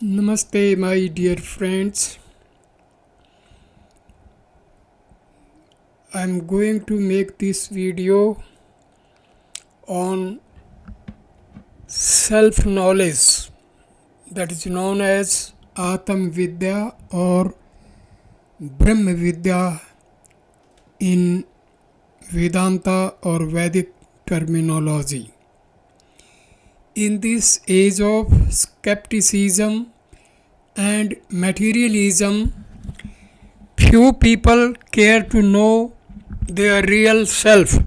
Namaste, my dear friends. I'm going to make this video on self knowledge, that is known as Atam Vidya or Brahma Vidya in Vedanta or Vedic terminology. In this age of skepticism and materialism, few people care to know their real self,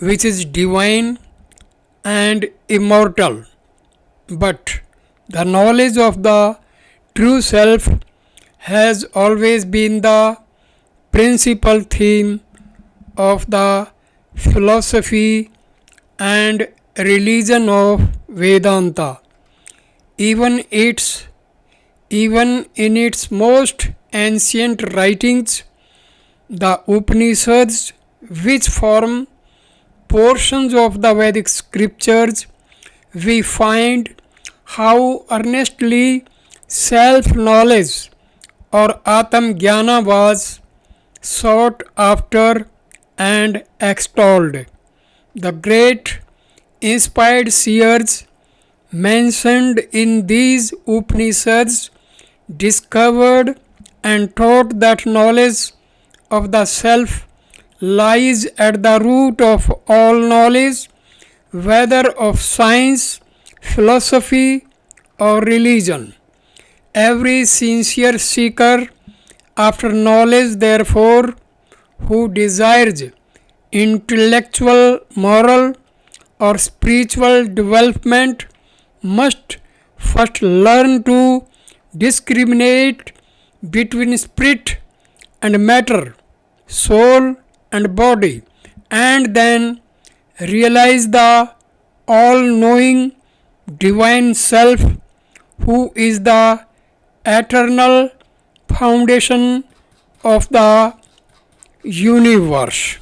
which is divine and immortal. But the knowledge of the true self has always been the principal theme of the philosophy and religion of Vedanta. Even in its most ancient writings, the Upanishads, which form portions of the Vedic scriptures, we find how earnestly self-knowledge or Atam Jnana was sought after and extolled. The great inspired seers mentioned in these Upanishads discovered and taught that knowledge of the self lies at the root of all knowledge, whether of science, philosophy, or religion. Every sincere seeker after knowledge, therefore, who desires intellectual, moral, or spiritual development must first learn to discriminate between spirit and matter, soul and body, and then realize the all-knowing divine self who is the eternal foundation of the universe.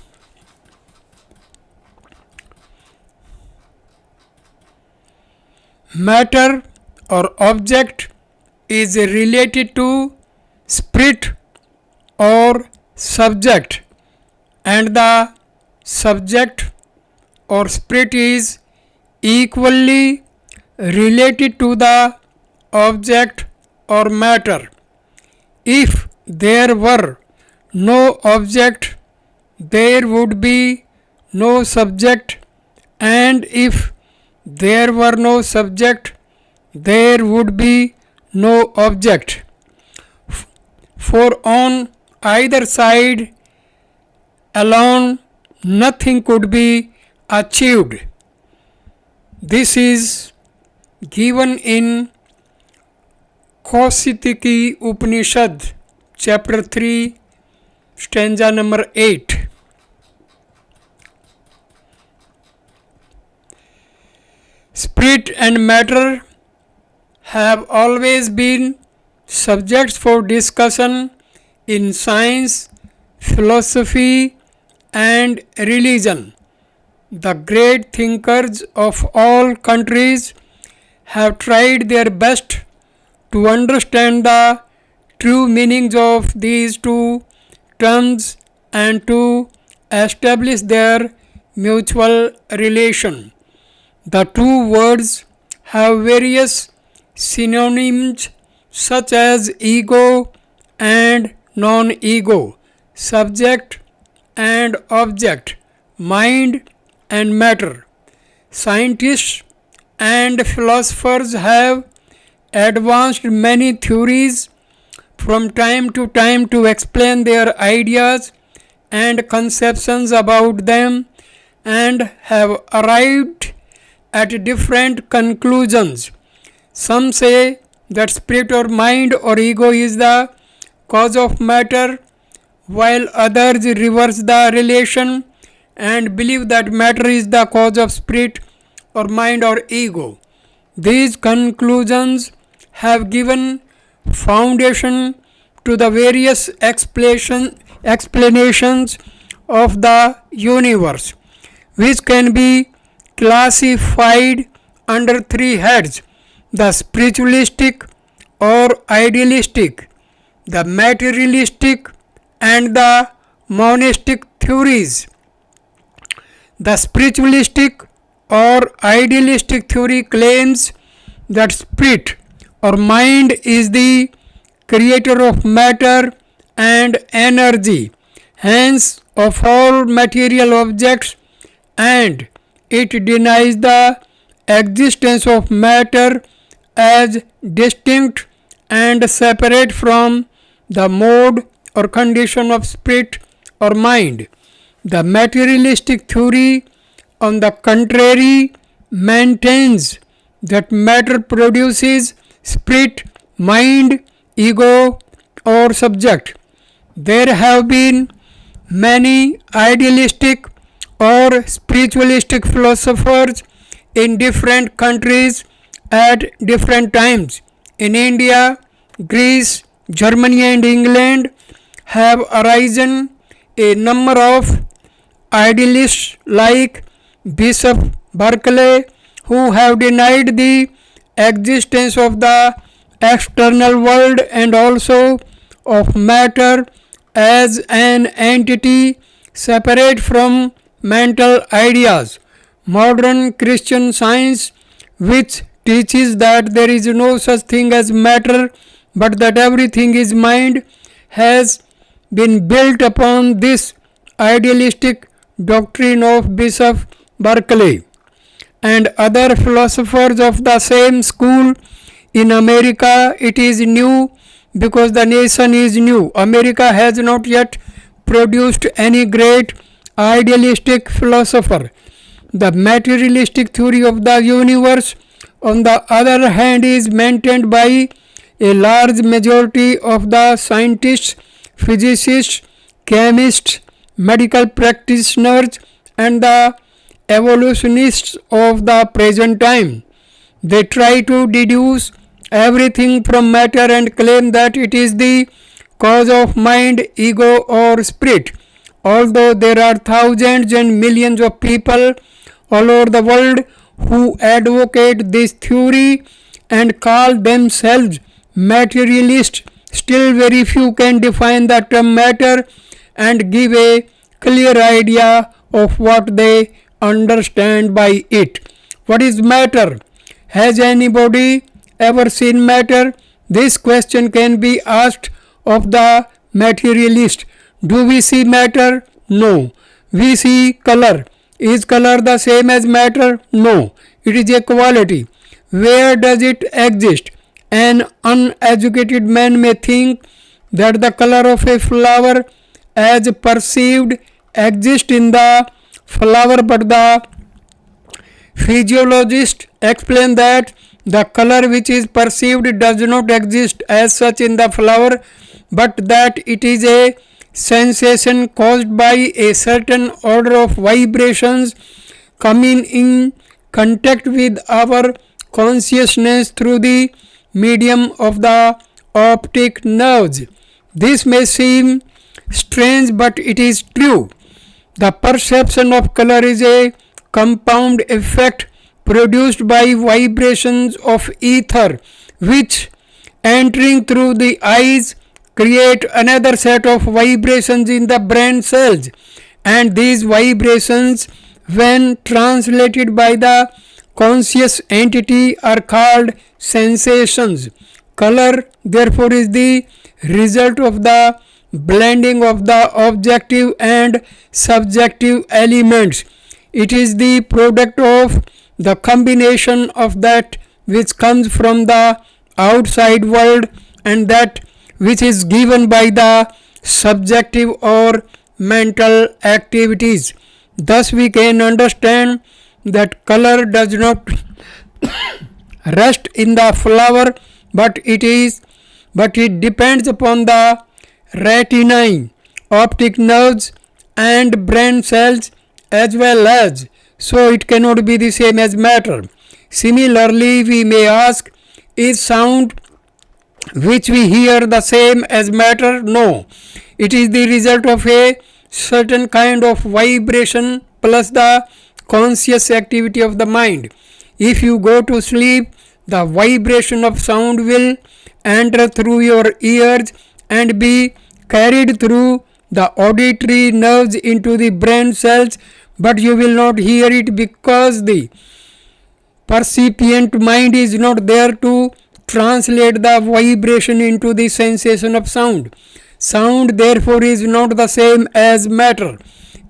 Matter or object is related to spirit or subject, and the subject or spirit is equally related to the object or matter. If there were no object, there would be no subject, and if there were no subject, there would be no object. For on either side alone, nothing could be achieved. This is given in Kausitiki Upanishad, chapter 3, stanza number 8. Spirit and matter have always been subjects for discussion in science, philosophy, and religion. The great thinkers of all countries have tried their best to understand the true meanings of these two terms and to establish their mutual relation. The two words have various synonyms such as ego and non-ego, subject and object, mind and matter. Scientists and philosophers have advanced many theories from time to time to explain their ideas and conceptions about them, and have arrived at different conclusions. Some say that spirit or mind or ego is the cause of matter, while others reverse the relation and believe that matter is the cause of spirit or mind or ego. These conclusions have given foundation to the various explanations of the universe, which can be classified under three heads: the spiritualistic, or idealistic, the materialistic and the monistic theories. The spiritualistic or idealistic theory claims that spirit or mind is the creator of matter and energy, hence of all material objects, and it denies the existence of matter as distinct and separate from the mode or condition of spirit or mind. The materialistic theory, on the contrary, maintains that matter produces spirit, mind, ego, or subject. There have been many idealistic or spiritualistic philosophers in different countries at different times. In India, Greece, Germany, and England have arisen a number of idealists like Bishop Berkeley, who have denied the existence of the external world and also of matter as an entity separate from mental ideas. Modern Christian Science, which teaches that there is no such thing as matter but that everything is mind, has been built upon this idealistic doctrine of Bishop Berkeley and other philosophers of the same school. In America, it is new because the nation is new. America has not yet produced any great idealistic philosopher. The materialistic theory of the universe, on the other hand, is maintained by a large majority of the scientists, physicists, chemists, medical practitioners, and the evolutionists of the present time. They try to deduce everything from matter and claim that it is the cause of mind, ego, or spirit. Although there are thousands and millions of people all over the world who advocate this theory and call themselves materialists, still very few can define the term matter and give a clear idea of what they understand by it. What is matter? Has anybody ever seen matter? This question can be asked of the materialist. Do we see matter? No. We see color. Is color the same as matter? No. It is a quality. Where does it exist? An uneducated man may think that the color of a flower as perceived exists in the flower, but the physiologist explain that the color which is perceived does not exist as such in the flower, but that it is a sensation caused by a certain order of vibrations coming in contact with our consciousness through the medium of the optic nerves. This may seem strange, but it is true. The perception of color is a compound effect produced by vibrations of ether, which entering through the eyes create another set of vibrations in the brain cells, and these vibrations, when translated by the conscious entity, are called sensations. Color, therefore, is the result of the blending of the objective and subjective elements. It is the product of the combination of that which comes from the outside world and that which is given by the subjective or mental activities. Thus we can understand that color does not rest in the flower, but it depends upon the retina, optic nerves, and brain cells as well as, so it cannot be the same as matter. Similarly, we may ask, is sound which we hear the same as matter? No. It is the result of a certain kind of vibration plus the conscious activity of the mind. If you go to sleep, the vibration of sound will enter through your ears and be carried through the auditory nerves into the brain cells, but you will not hear it because the percipient mind is not there to translate the vibration into the sensation of sound. Sound, therefore, is not the same as matter.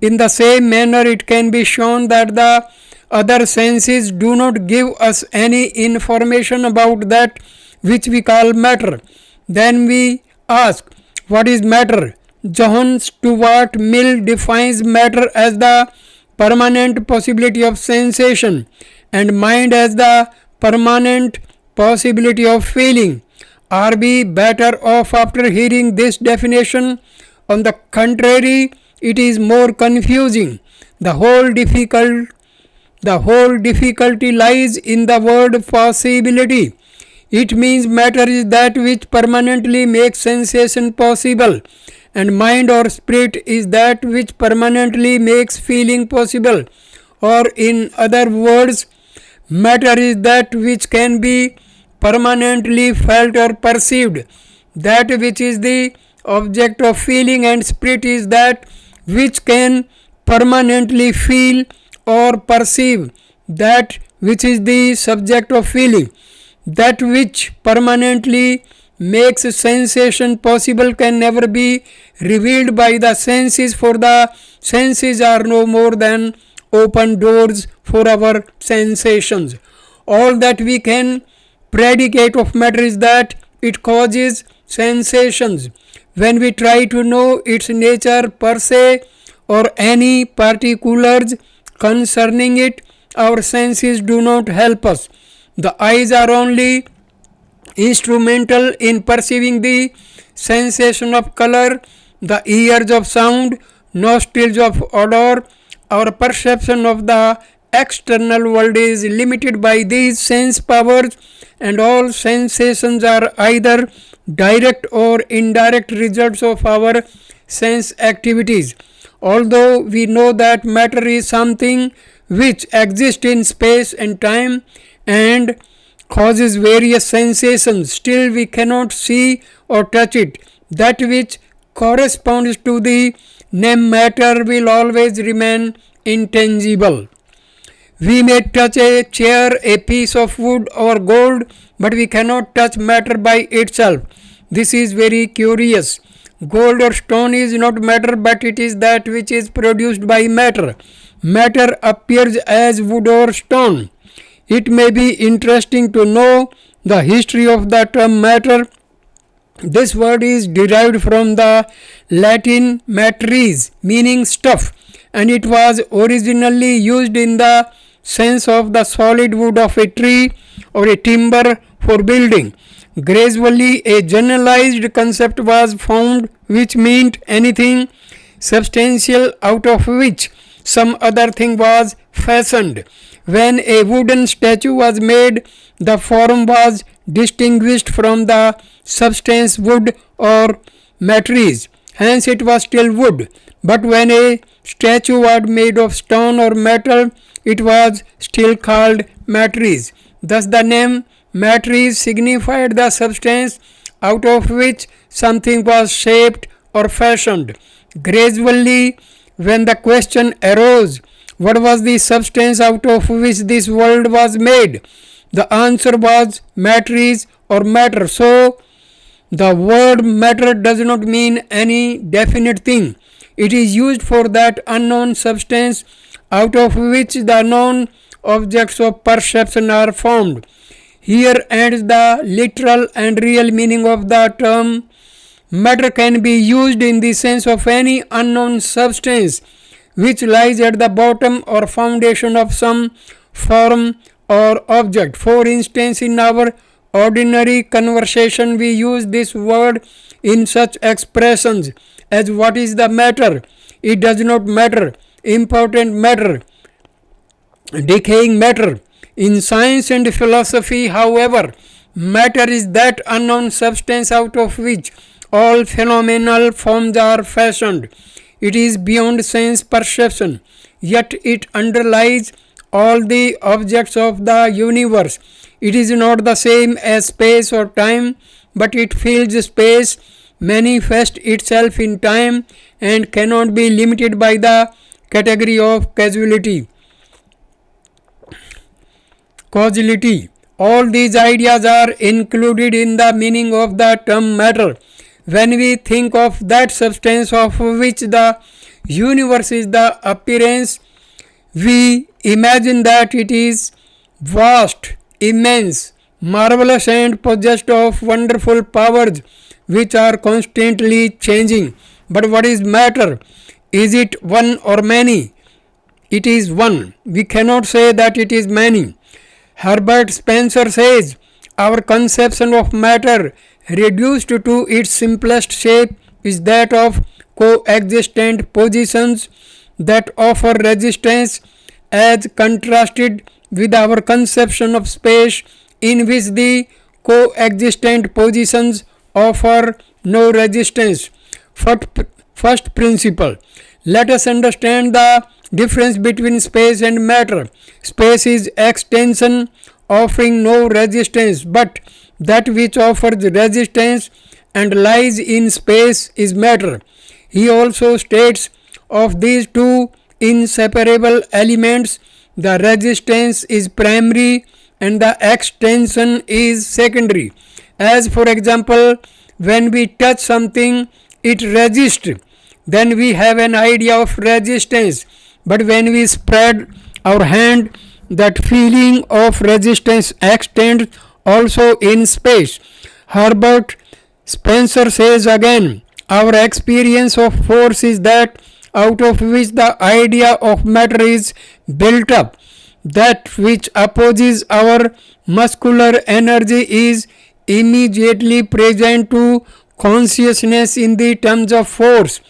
In the same manner, it can be shown that the other senses do not give us any information about that which we call matter. Then we ask, what is matter? John Stuart Mill defines matter as the permanent possibility of sensation and mind as the permanent possibility of feeling. Are we better off after hearing this definition? On the contrary, it is more confusing. The whole difficulty lies in the word possibility. It means matter is that which permanently makes sensation possible, and mind or spirit is that which permanently makes feeling possible. Or in other words, matter is that which can be permanently felt or perceived, that which is the object of feeling, and spirit is that which can permanently feel or perceive, that which is the subject of feeling. That which permanently makes sensation possible can never be revealed by the senses, for the senses are no more than open doors for our sensations. All that we can predicate of matter is that it causes sensations. When we try to know its nature per se or any particulars concerning it, our senses do not help us. The eyes are only instrumental in perceiving the sensation of color, the ears of sound, nostrils of odor. Our perception of the external world is limited by these sense powers, and all sensations are either direct or indirect results of our sense activities. Although we know that matter is something which exists in space and time and causes various sensations, still we cannot see or touch it. That which corresponds to the name matter will always remain intangible. We may touch a chair, a piece of wood or gold, but we cannot touch matter by itself. This is very curious. Gold or stone is not matter, but it is that which is produced by matter. Matter appears as wood or stone. It may be interesting to know the history of the term matter. This word is derived from the Latin materies, meaning stuff, and it was originally used in the sense of the solid wood of a tree or a timber for building. Gradually, a generalized concept was formed which meant anything substantial out of which some other thing was fashioned. When a wooden statue was made, the form was distinguished from the substance wood or materials, hence it was still wood. But when a statue was made of stone or metal, it was still called materials. Thus the name materials signified the substance out of which something was shaped or fashioned. Gradually, when the question arose, what was the substance out of which this world was made? The answer was materials or matter. So, the word matter does not mean any definite thing. It is used for that unknown substance out of which the known objects of perception are formed. Here ends the literal and real meaning of the term. Matter can be used in the sense of any unknown substance which lies at the bottom or foundation of some form or object. For instance, in our ordinary conversation, we use this word in such expressions as what is the matter, it does not matter, important matter, decaying matter. In science and philosophy, however, matter is that unknown substance out of which all phenomenal forms are fashioned. It is beyond sense perception, yet it underlies all the objects of the universe. It is not the same as space or time, but it fills space, manifests itself in time, and cannot be limited by the category of causality. All these ideas are included in the meaning of the term matter. When we think of that substance of which the universe is the appearance, we imagine that it is vast, immense, marvelous, and possessed of wonderful powers which are constantly changing. But what is matter? Is it one or many? It is one. We cannot say that it is many. Herbert Spencer says, our conception of matter reduced to its simplest shape is that of coexistent positions that offer resistance as contrasted with our conception of space in which the coexistent positions offer no resistance. First principle. Let us understand the difference between space and matter. Space is extension offering no resistance, but that which offers resistance and lies in space is matter. He also states of these two inseparable elements, the resistance is primary and the extension is secondary. As for example, when we touch something, it resists. Then we have an idea of resistance. But when we spread our hand, that feeling of resistance extends also in space. Herbert Spencer says again, our experience of force is that out of which the idea of matter is built up. That which opposes our muscular energy is immediately present to consciousness in the terms of force.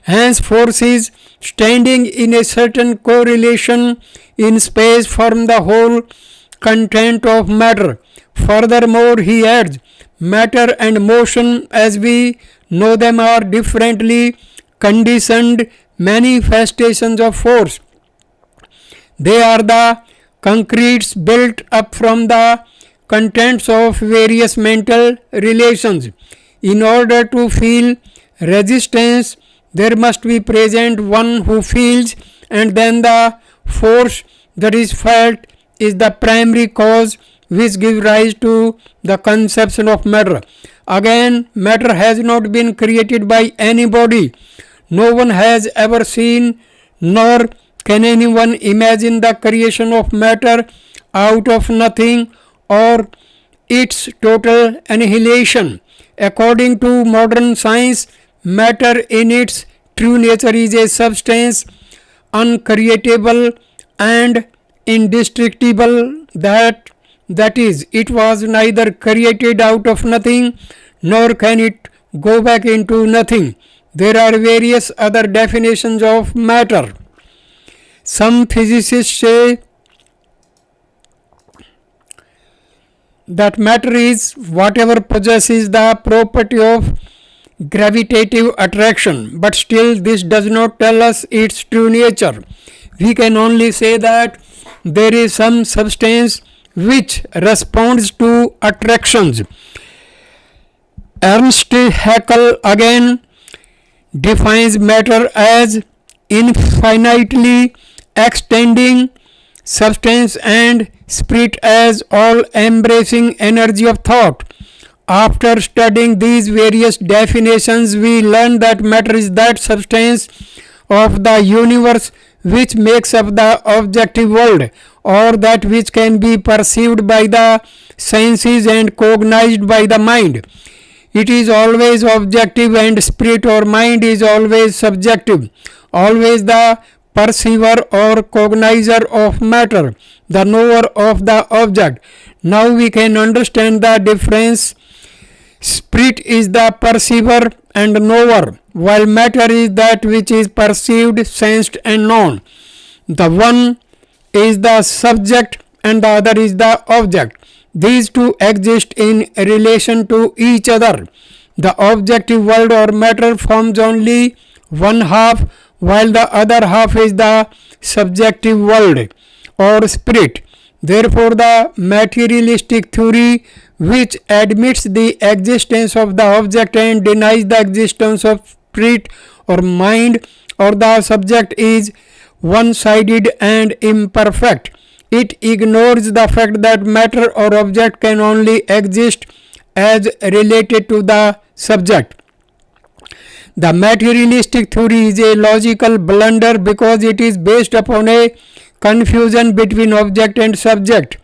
Hence, forces standing in a certain correlation in space form the whole content of matter. Furthermore, he adds, matter and motion as we know them are differently conditioned manifestations of force. They are the concretes built up from the contents of various mental relations. In order to feel resistance, there must be present one who feels, and then the force that is felt is the primary cause which gives rise to the conception of matter. Again, matter has not been created by anybody. No one has ever seen, nor can anyone imagine the creation of matter out of nothing or its total annihilation. According to modern science, matter in its true nature is a substance uncreatable and indestructible. That is, it was neither created out of nothing nor can it go back into nothing. There are various other definitions of matter. Some physicists say that matter is whatever possesses the property of gravitative attraction, but still this does not tell us its true nature. We can only say that there is some substance which responds to attractions. Ernst Haeckel again defines matter as infinitely extending substance and spirit as all embracing energy of thought. After studying these various definitions, we learn that matter is that substance of the universe which makes up the objective world, or that which can be perceived by the senses and cognized by the mind. It is always objective, and spirit or mind is always subjective, always the perceiver or cognizer of matter, the knower of the object. Now we can understand the difference. Spirit is the perceiver and knower, while matter is that which is perceived, sensed and known. The one is the subject and the other is the object. These two exist in relation to each other. The objective world or matter forms only one half, while the other half is the subjective world or spirit. Therefore, the materialistic theory, which admits the existence of the object and denies the existence of spirit or mind or the subject, is one sided and imperfect. It ignores the fact that matter or object can only exist as related to the subject. The materialistic theory is a logical blunder because it is based upon a confusion between object and subject.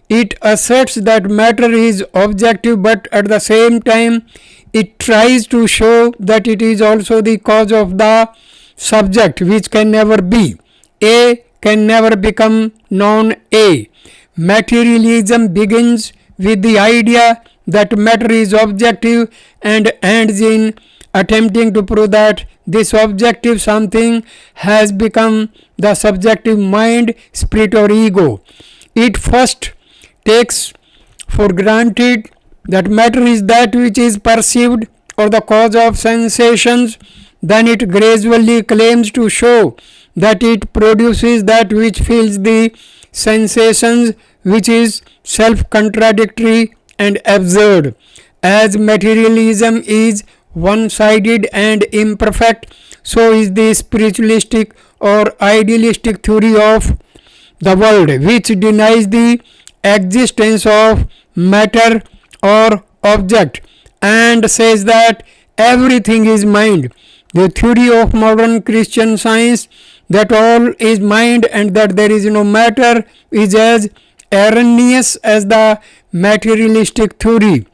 It asserts that matter is objective, but at the same time it tries to show that it is also the cause of the subject, which can never be. A can never become non-A. Materialism begins with the idea that matter is objective and ends in attempting to prove that this objective something has become the subjective mind, spirit, or ego. It first takes for granted that matter is that which is perceived or the cause of sensations. Then it gradually claims to show that it produces that which feels the sensations, which is self-contradictory and absurd. As materialism is one-sided and imperfect, so is the spiritualistic or idealistic theory of the world, which denies the existence of matter or object and says that everything is mind. The theory of modern Christian Science, that all is mind and that there is no matter, is as erroneous as the materialistic theory.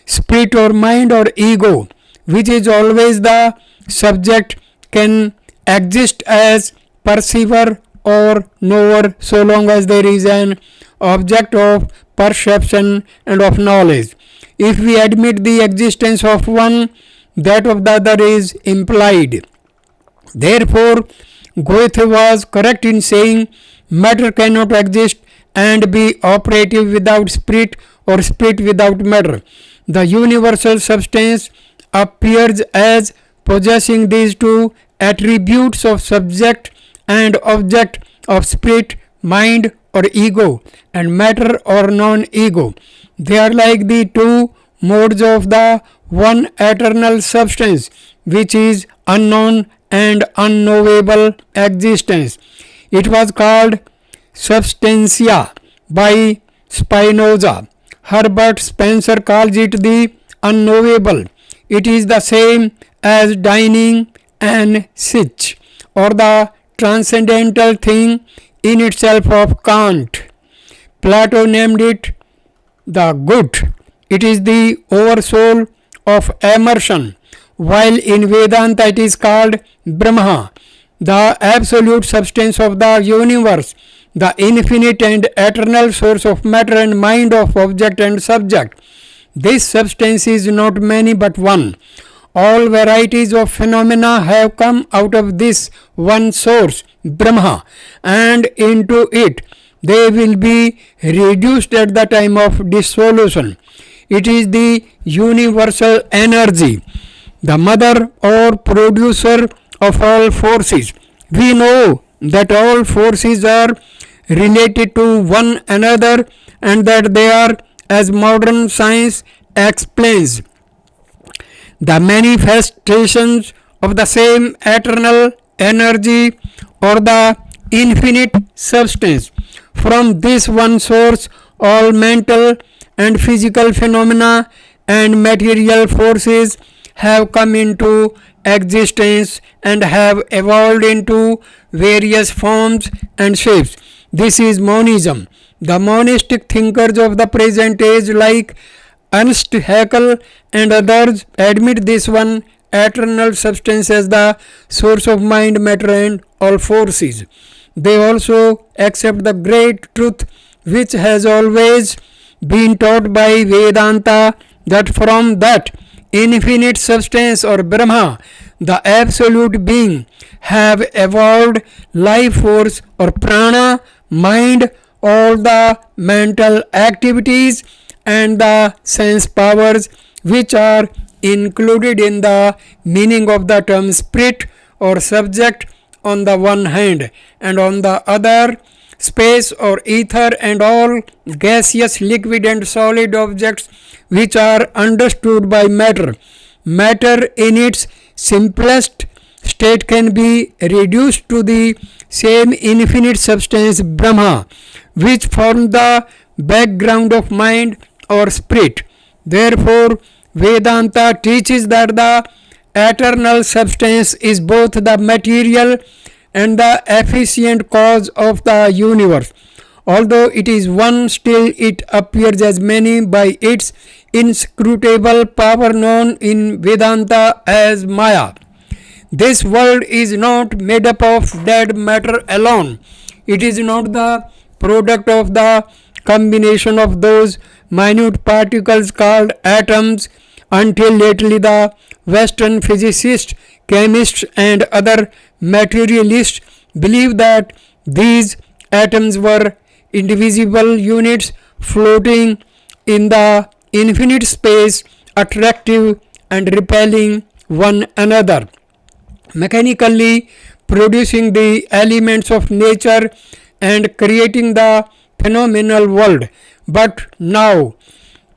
Spirit or mind or ego, which is always the subject, can exist as perceiver or knower so long as there is an object of perception and of knowledge. If we admit the existence of one, that of the other is implied. Therefore, Goethe was correct in saying matter cannot exist and be operative without spirit or spirit without matter. The universal substance appears as possessing these two attributes of subject and object, of spirit, mind or ego, and matter or non-ego. They are like the two modes of the one eternal substance, which is unknown and unknowable existence. It was called substantia by Spinoza. Herbert Spencer calls it the unknowable. It is the same as dining and sich, or the transcendental thing in itself of Kant. Plato named it the good. It is the oversoul of immersion, while in Vedanta it is called Brahma, the absolute substance of the universe, the infinite and eternal source of matter and mind, of object and subject. This substance is not many but one. All varieties of phenomena have come out of this one source, Brahma, and into it they will be reduced at the time of dissolution. It is the universal energy, the mother or producer of all forces. We know that all forces are related to one another and that they are, as modern science explains, the manifestations of the same eternal energy or the infinite substance. From this one source, all mental and physical phenomena and material forces have come into existence and have evolved into various forms and shapes. This is monism. The monistic thinkers of the present age, like Ernst Haeckel and others, admit this one eternal substance as the source of mind, matter and all forces. They also accept the great truth which has always been taught by Vedanta, that from that infinite substance or Brahma, the absolute being, have evolved life force or prana, mind, all the mental activities and the sense powers which are included in the meaning of the term spirit or subject on the one hand, and on the other space or ether, and all gaseous, liquid, and solid objects which are understood by matter. Matter in its simplest state can be reduced to the same infinite substance Brahma, which forms the background of mind or spirit. Therefore, Vedanta teaches that the eternal substance is both the material and the efficient cause of the universe. Although it is one, still it appears as many by its inscrutable power, known in Vedanta as Maya. This world is not made up of dead matter alone. It is not the product of the combination of those minute particles called atoms. Until lately, the Western physicists, chemists, and other materialists believed that these atoms were indivisible units floating in the infinite space, attractive and repelling one another, mechanically producing the elements of nature and creating the phenomenal world. But now,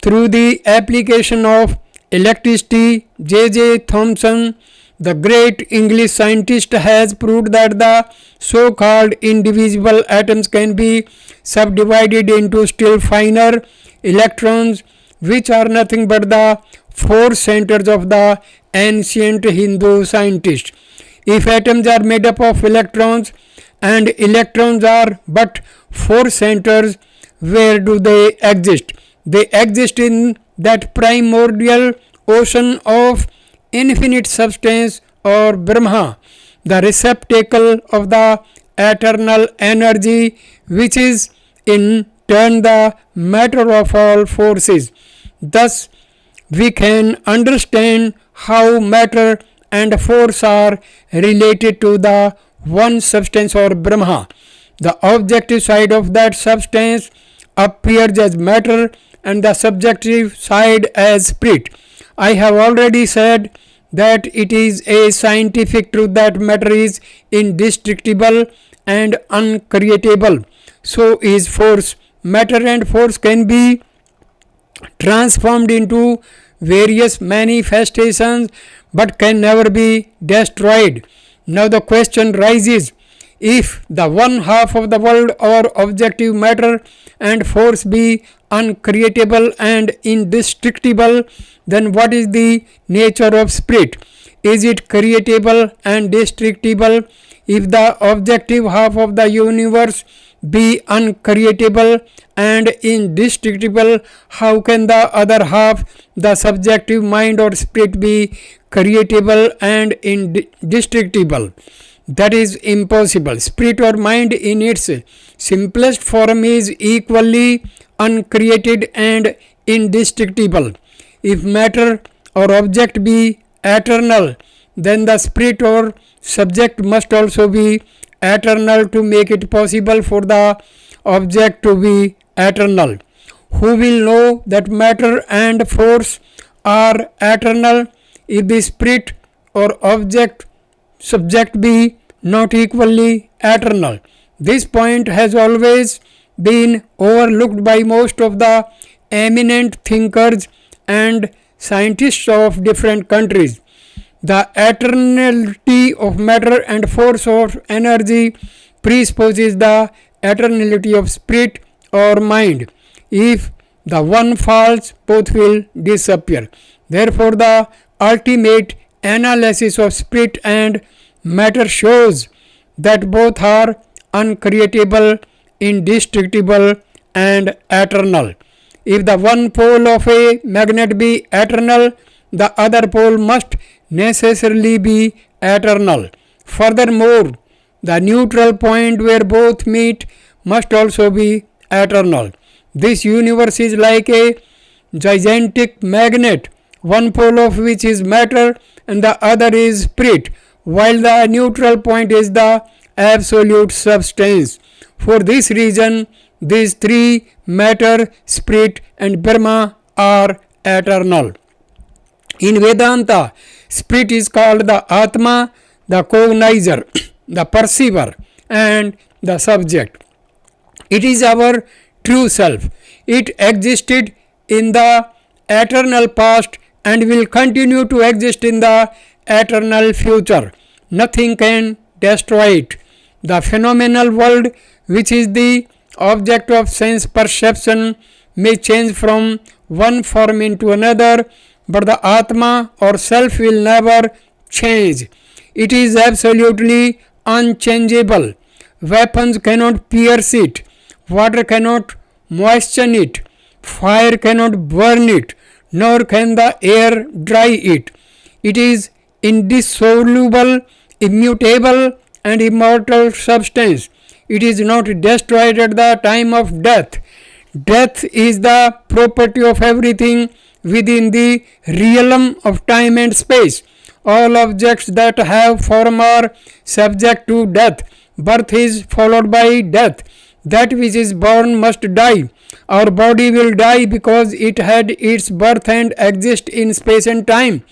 through the application of electricity, J. Thomson, the great English scientist, has proved that the so-called indivisible atoms can be subdivided into still finer electrons, which are nothing but the force centers of the ancient Hindu scientists. If atoms are made up of electrons and electrons are but force centers, where do they exist? They exist in that primordial ocean of infinite substance, or Brahma, the receptacle of the eternal energy, which is in turn the matter of all forces. Thus, we can understand how matter and force are related to the one substance, or Brahma. The objective side of that substance appears as matter and the subjective side as spirit. I have already said that it is a scientific truth that matter is indestructible and uncreatable. So is force. Matter and force can be transformed into various manifestations but can never be destroyed. Now the question rises, if the one half of the world, or objective matter and force, be uncreatable and indestructible, then what is the nature of spirit? Is it creatable and destructible? If the objective half of the universe be uncreatable and indestructible, how can the other half, the subjective mind or spirit, be creatable and indestructible? That is impossible. Spirit or mind in its simplest form is equally uncreated and indestructible. If matter or object be eternal, then the spirit or subject must also be eternal to make it possible for the object to be eternal. Who will know that matter and force are eternal if the spirit or object subject be not equally eternal? This point has always been overlooked by most of the eminent thinkers and scientists of different countries. The eternality of matter and force of energy presupposes the eternality of spirit or mind. If the one falls, both will disappear. Therefore, the ultimate analysis of spirit and matter shows that both are uncreatable, indestructible, and eternal. If the one pole of a magnet be eternal, the other pole must necessarily be eternal. Furthermore, the neutral point where both meet must also be eternal. This universe is like a gigantic magnet, one pole of which is matter and the other is spirit, while the neutral point is the absolute substance. For this reason, these three, matter, spirit, and Brahma, are eternal. In Vedanta, spirit is called the Atma, the cognizer, the perceiver, and the subject. It is our true self. It existed in the eternal past and will continue to exist in the eternal future. Nothing can destroy it. The phenomenal world, which is the object of sense perception, may change from one form into another, but the Atma or self will never change. It is absolutely unchangeable. Weapons cannot pierce it, water cannot moisten it, fire cannot burn it, nor can the air dry it. It is indissoluble, immutable, and immortal substance. It is not destroyed at the time of death. Death is the property of everything within the realm of time and space. All objects that have form are subject to death. Birth is followed by death. That which is born must die. Our body will die because it had its birth and exists in space and time.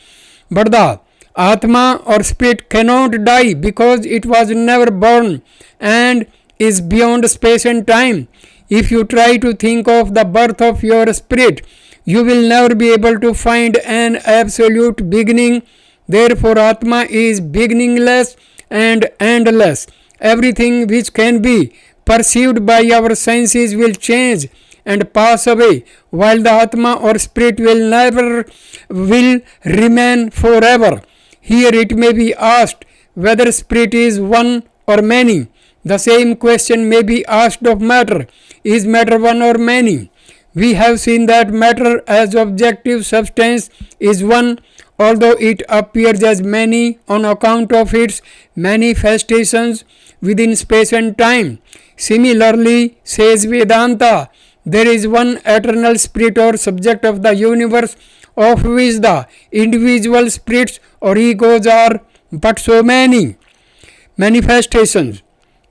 But the Atma or spirit cannot die because it was never born and is beyond space and time. If you try to think of the birth of your spirit, you will never be able to find an absolute beginning. Therefore, Atma is beginningless and endless. Everything which can be perceived by our senses will change and pass away, while the Atma or spirit will remain forever. Here it may be asked whether spirit is one or many. The same question may be asked of matter. Is matter one or many? We have seen that matter as objective substance is one, although it appears as many on account of its manifestations within space and time. Similarly, says Vedanta, there is one eternal spirit or subject of the universe, of which the individual spirits or egos are but so many manifestations.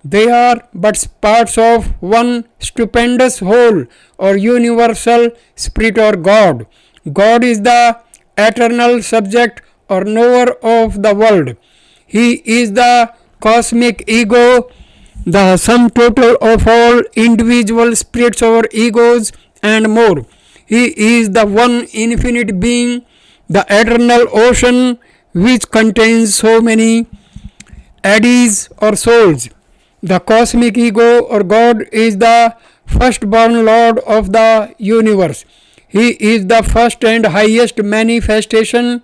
They are but parts of one stupendous whole or universal spirit or God. God is the eternal subject or knower of the world. He is the cosmic ego, the sum total of all individual spirits or egos and more. He is the one infinite being, the eternal ocean which contains so many eddies or souls. The cosmic ego or God is the firstborn Lord of the universe. He is the first and highest manifestation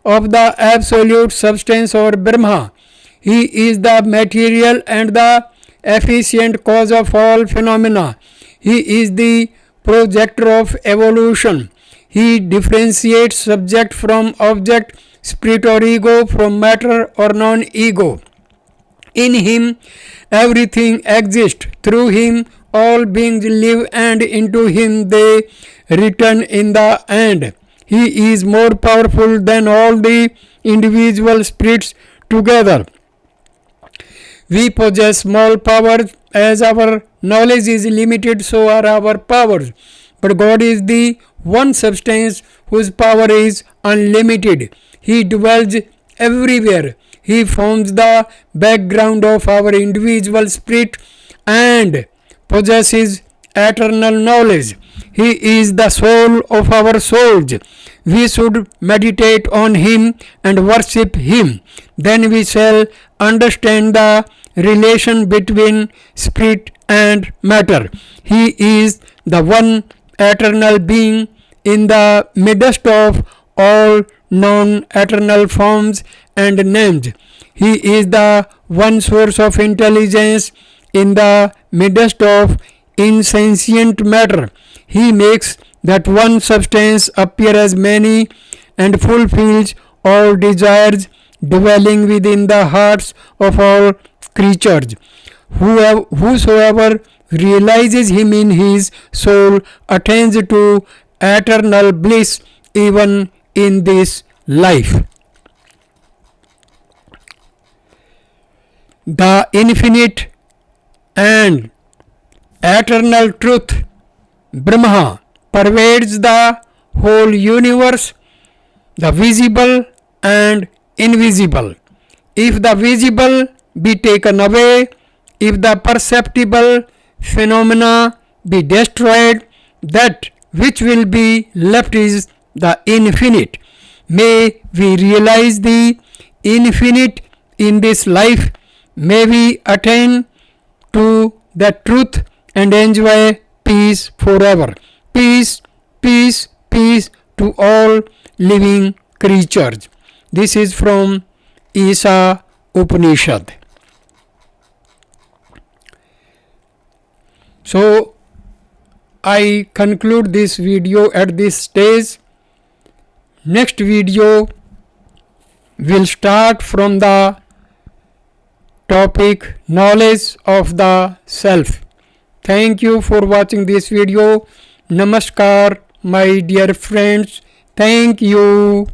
of the absolute substance or Brahma. He is the material and the efficient cause of all phenomena. He is the projector of evolution. He differentiates subject from object, spirit or ego from matter or non-ego. In him everything exists. Through him all beings live, and into him they return in the end. He is more powerful than all the individual spirits together. We possess small powers. As our knowledge is limited, so are our powers. But God is the one substance whose power is unlimited. He dwells everywhere. He forms the background of our individual spirit and possesses eternal knowledge. He is the soul of our souls. We should meditate on him and worship him. Then we shall understand the relation between spirit and matter. He is the one eternal being in the midst of all non-eternal forms and names. He is the one source of intelligence in the midst of insentient matter. He makes that one substance appear as many and fulfills all desires, dwelling within the hearts of all creatures. Whosoever realizes him in his soul attains to eternal bliss even in this life. The infinite and eternal truth, Brahma, pervades the whole universe, the visible and invisible. If the visible be taken away, if the perceptible phenomena be destroyed, that which will be left is the infinite. May we realize the infinite in this life. May we attain to the truth and enjoy peace forever. Peace, peace, peace to all living creatures. This is from Isa Upanishad. So I conclude this video at this stage. Next video will start from the topic knowledge of the self. Thank you for watching this video. Namaskar, my dear friends. Thank you.